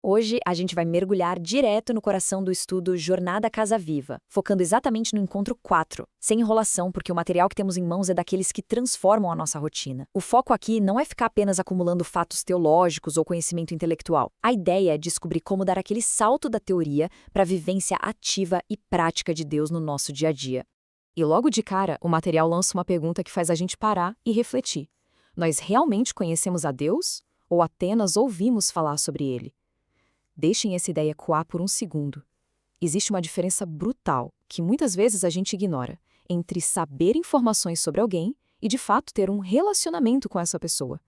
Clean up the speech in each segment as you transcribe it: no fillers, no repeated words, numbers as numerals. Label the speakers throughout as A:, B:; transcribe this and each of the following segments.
A: Hoje, a gente vai mergulhar direto no coração do estudo Jornada Casa Viva, focando exatamente no encontro 4, sem enrolação, porque o material que temos em mãos é daqueles que transformam a nossa rotina. O foco aqui não é ficar apenas acumulando fatos teológicos ou conhecimento intelectual. A ideia é descobrir como dar aquele salto da teoria para a vivência ativa e prática de Deus no nosso dia a dia.
B: E logo de cara, o material lança uma pergunta que faz a gente parar e refletir. Nós realmente conhecemos a Deus? Ou apenas ouvimos falar sobre Ele? Deixem essa ideia coar por um segundo. Existe uma diferença brutal, que muitas vezes a gente ignora, entre saber informações sobre alguém e, de fato, ter um relacionamento com essa pessoa.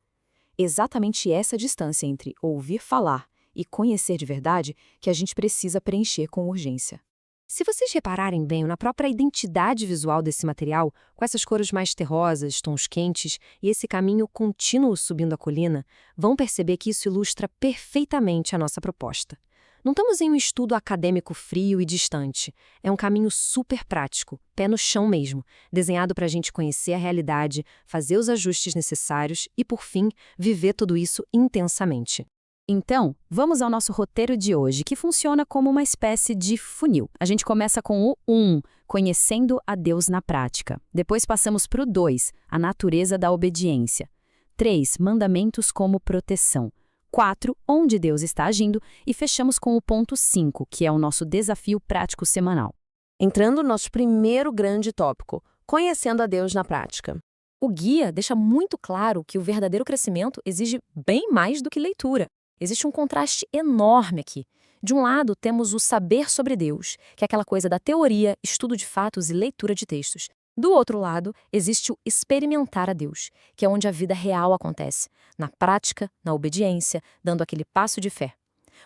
B: Exatamente essa distância entre ouvir falar e conhecer de verdade que a gente precisa preencher com urgência. Se vocês repararem bem na própria identidade visual desse material, com essas cores mais terrosas, tons quentes e esse caminho contínuo subindo a colina, vão perceber que isso ilustra perfeitamente a nossa proposta. Não estamos em um estudo acadêmico frio e distante. É um caminho super prático, pé no chão mesmo, desenhado para a gente conhecer a realidade, fazer os ajustes necessários e, por fim, viver tudo isso intensamente.
C: Então, vamos ao nosso roteiro de hoje, que funciona como uma espécie de funil. A gente começa com o 1, conhecendo a Deus na prática. Depois passamos para o 2, a natureza da obediência. 3, mandamentos como proteção. 4, onde Deus está agindo. E fechamos com o ponto 5, que é o nosso desafio prático semanal.
D: Entrando no nosso primeiro grande tópico, conhecendo a Deus na prática.
B: O guia deixa muito claro que o verdadeiro crescimento exige bem mais do que leitura. Existe um contraste enorme aqui. De um lado, temos o saber sobre Deus, que é aquela coisa da teoria, estudo de fatos e leitura de textos. Do outro lado, existe o experimentar a Deus, que é onde a vida real acontece, na prática, na obediência, dando aquele passo de fé.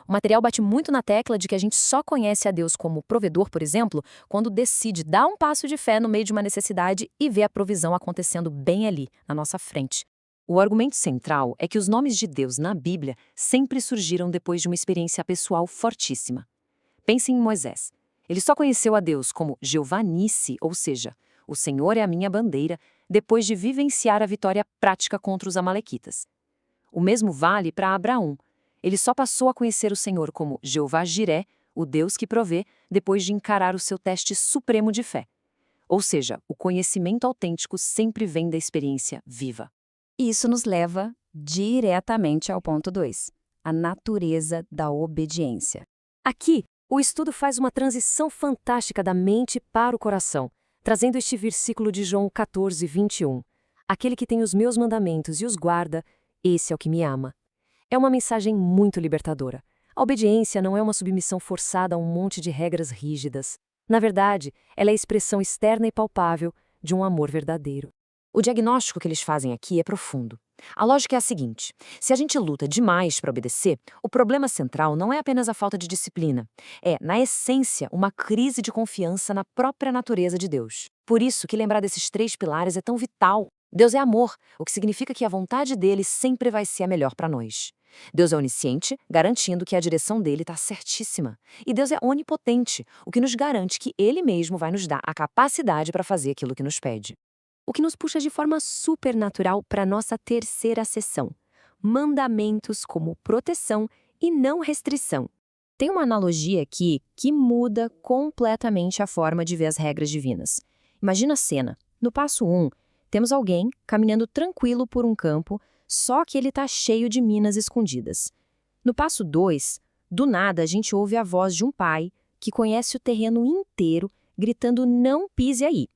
B: O material bate muito na tecla de que a gente só conhece a Deus como provedor, por exemplo, quando decide dar um passo de fé no meio de uma necessidade e vê a provisão acontecendo bem ali, na nossa frente.
E: O argumento central é que os nomes de Deus na Bíblia sempre surgiram depois de uma experiência pessoal fortíssima. Pensem em Moisés. Ele só conheceu a Deus como Jeová Nissi, ou seja, o Senhor é a minha bandeira, depois de vivenciar a vitória prática contra os amalequitas. O mesmo vale para Abraão. Ele só passou a conhecer o Senhor como Jeová Jiré, o Deus que provê, depois de encarar o seu teste supremo de fé. Ou seja, o conhecimento autêntico sempre vem da experiência viva.
C: Isso nos leva diretamente ao ponto 2, a natureza da obediência.
B: Aqui, o estudo faz uma transição fantástica da mente para o coração, trazendo este versículo de João 14, 21. Aquele que tem os meus mandamentos e os guarda, esse é o que me ama. É uma mensagem muito libertadora. A obediência não é uma submissão forçada a um monte de regras rígidas. Na verdade, ela é a expressão externa e palpável de um amor verdadeiro.
E: O diagnóstico que eles fazem aqui é profundo. A lógica é a seguinte: se a gente luta demais para obedecer, o problema central não é apenas a falta de disciplina. É, na essência, uma crise de confiança na própria natureza de Deus. Por isso que lembrar desses 3 pilares é tão vital. Deus é amor, o que significa que a vontade dele sempre vai ser a melhor para nós. Deus é onisciente, garantindo que a direção dele está certíssima. E Deus é onipotente, o que nos garante que ele mesmo vai nos dar a capacidade para fazer aquilo que nos pede.
B: O que nos puxa de forma supernatural para a nossa terceira seção. Mandamentos como proteção e não restrição.
C: Tem uma analogia aqui que muda completamente a forma de ver as regras divinas. Imagina a cena. No passo 1, temos alguém caminhando tranquilo por um campo, só que ele está cheio de minas escondidas. No passo 2, do nada a gente ouve a voz de um pai que conhece o terreno inteiro, gritando "não pise aí".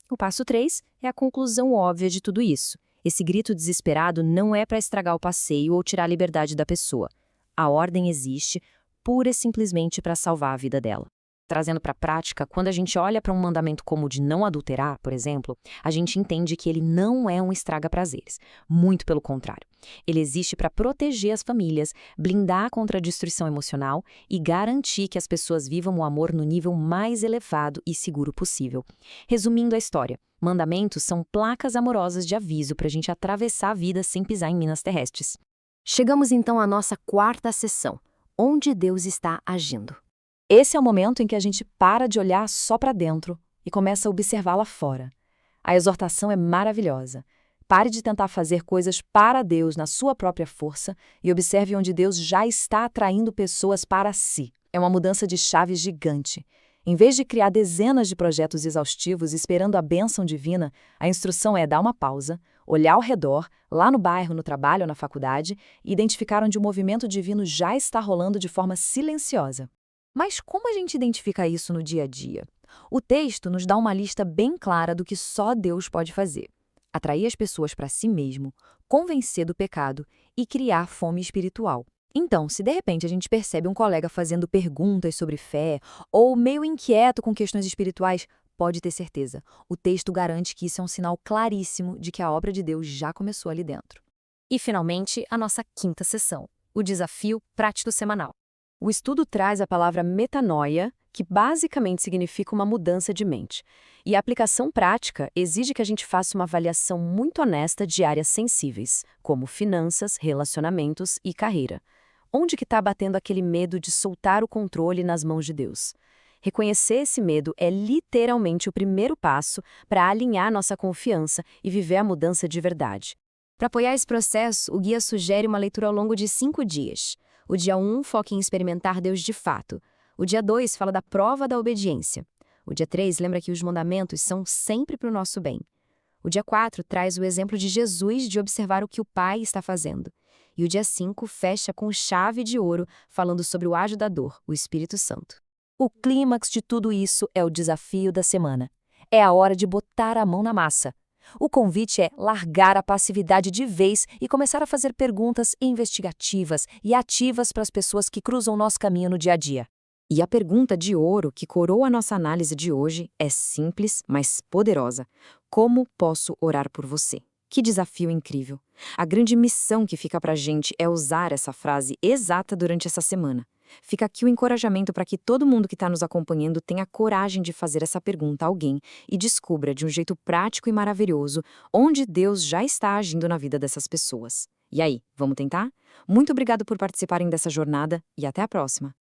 C: O passo 3 é a conclusão óbvia de tudo isso. Esse grito desesperado não é para estragar o passeio ou tirar a liberdade da pessoa. A ordem existe pura e simplesmente para salvar a vida dela. Trazendo para a prática, quando a gente olha para um mandamento como o de não adulterar, por exemplo, a gente entende que ele não é um estraga-prazeres. Muito pelo contrário. Ele existe para proteger as famílias, blindar contra a destruição emocional e garantir que as pessoas vivam o amor no nível mais elevado e seguro possível. Resumindo a história, mandamentos são placas amorosas de aviso para a gente atravessar a vida sem pisar em minas terrestres.
B: Chegamos então à nossa quarta seção, onde Deus está agindo.
A: Esse é o momento em que a gente para de olhar só para dentro e começa a observar lá fora. A exortação é maravilhosa. Pare de tentar fazer coisas para Deus na sua própria força e observe onde Deus já está atraindo pessoas para si. É uma mudança de chave gigante. Em vez de criar dezenas de projetos exaustivos esperando a bênção divina, a instrução é dar uma pausa, olhar ao redor, lá no bairro, no trabalho ou na faculdade, e identificar onde o movimento divino já está rolando de forma silenciosa. Mas como a gente identifica isso no dia a dia? O texto nos dá uma lista bem clara do que só Deus pode fazer: atrair as pessoas para si mesmo, convencer do pecado e criar fome espiritual. Então, se de repente a gente percebe um colega fazendo perguntas sobre fé ou meio inquieto com questões espirituais, pode ter certeza, o texto garante que isso é um sinal claríssimo de que a obra de Deus já começou ali dentro.
C: E, finalmente, a nossa quinta sessão, o desafio prático semanal.
A: O estudo traz a palavra metanoia, que basicamente significa uma mudança de mente. E a aplicação prática exige que a gente faça uma avaliação muito honesta de áreas sensíveis, como finanças, relacionamentos e carreira. Onde que está batendo aquele medo de soltar o controle nas mãos de Deus? Reconhecer esse medo é literalmente o primeiro passo para alinhar nossa confiança e viver a mudança de verdade.
C: Para apoiar esse processo, o guia sugere uma leitura ao longo de 5 dias. O dia 1 foca em experimentar Deus de fato. O dia 2 fala da prova da obediência. O dia 3 lembra que os mandamentos são sempre para o nosso bem. O dia 4 traz o exemplo de Jesus de observar o que o Pai está fazendo. E o dia 5 fecha com chave de ouro, falando sobre o ajudador, o Espírito Santo.
A: O clímax de tudo isso é o desafio da semana. É a hora de botar a mão na massa. O convite é largar a passividade de vez e começar a fazer perguntas investigativas e ativas para as pessoas que cruzam o nosso caminho no dia a dia.
B: E a pergunta de ouro que coroa a nossa análise de hoje é simples, mas poderosa. Como posso orar por você? Que desafio incrível! A grande missão que fica para a gente é usar essa frase exata durante essa semana. Fica aqui o encorajamento para que todo mundo que está nos acompanhando tenha coragem de fazer essa pergunta a alguém e descubra de um jeito prático e maravilhoso onde Deus já está agindo na vida dessas pessoas. E aí, vamos tentar? Muito obrigado por participarem dessa jornada e até a próxima!